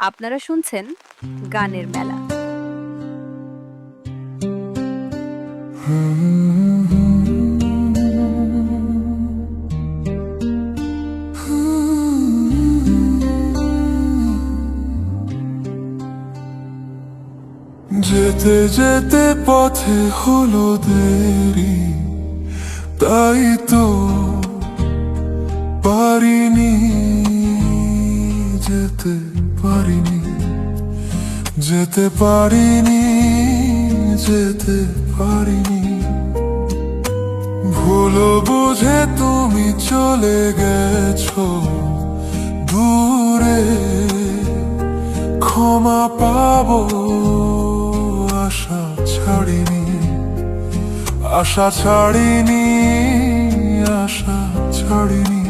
আপনারা শুনছেন গানের মেলা। যেতে যেতে পথে হলো দেরি, তাই তো পারিনি, যেতে পারিনি, যেতে পারিনি, যেতে পারিনি। ভুল বুঝে তুমি চলে গেছো দূরে, ক্ষমা পাবো আশা ছাড়িনি, আশা ছাড়িনি, আশা ছাড়িনি।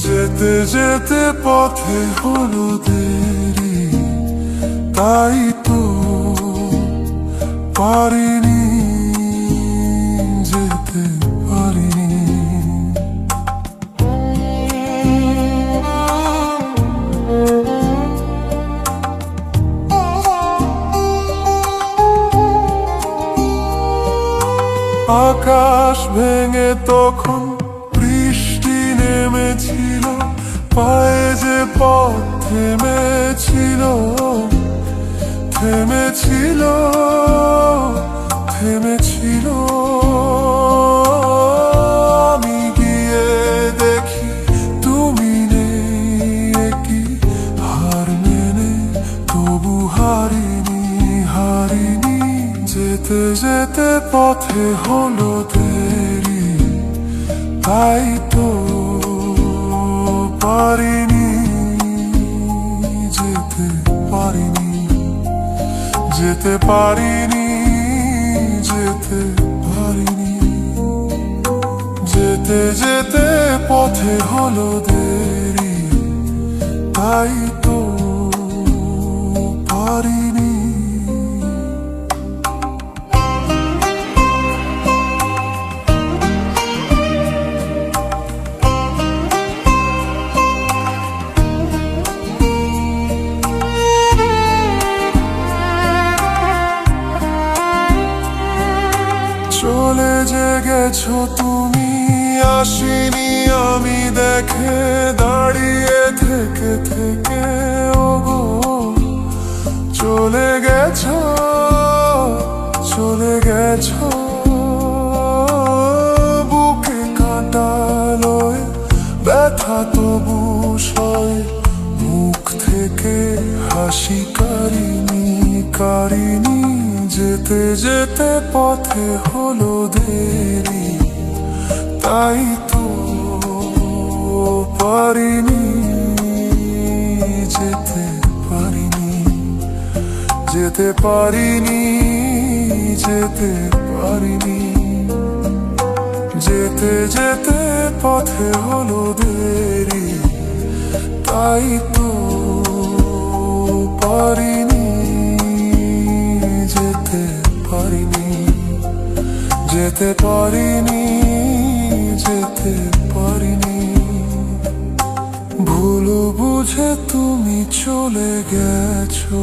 যেতে যেতে পথে হলো দেরি, তাই তো পারিনি, যেতে পারিনি। আকাশ ভেঙে তখন বৃষ্টি নেমেছিল, পায়ে যে পথ থেমেছিল, থেমেছিল, থেমেছিল। আমি গিয়ে দেখি তুমি নেই, কি হার মেনে তবু হারিনি, হারিনি। যেতে যেতে পথে হলো দেরি, তাই তো পারিনি, যেতে পারিনি, যেতে পারিনি, যেতে পারিনি। যেতে যেতে পথে হলো দেরি, তাই তো পারিনি। চলে যে গেছো তুমি, আসিনি আমি দেখে দাঁড়িয়ে থেকে থেকে। ওগো চলে গেছো, চলে গেছো। বুকে কাঁটা লয়, ব্যথা তবু সয়, মুখ থেকে হাসি কারিনি, কারিনি। যেতে যেতে পথে হলো দেরি, তাই তো পারিনি, যেতে পারিনি, যেতে পারিনি, যেতে পারিনি। যেতে যেতে পথে হলো দেরি, তাই তো পারিনি, যেতে পারিনি, যেতে পারিনি, যেতে পারিনি। ভুল বুঝে তুমি চলে গেছো।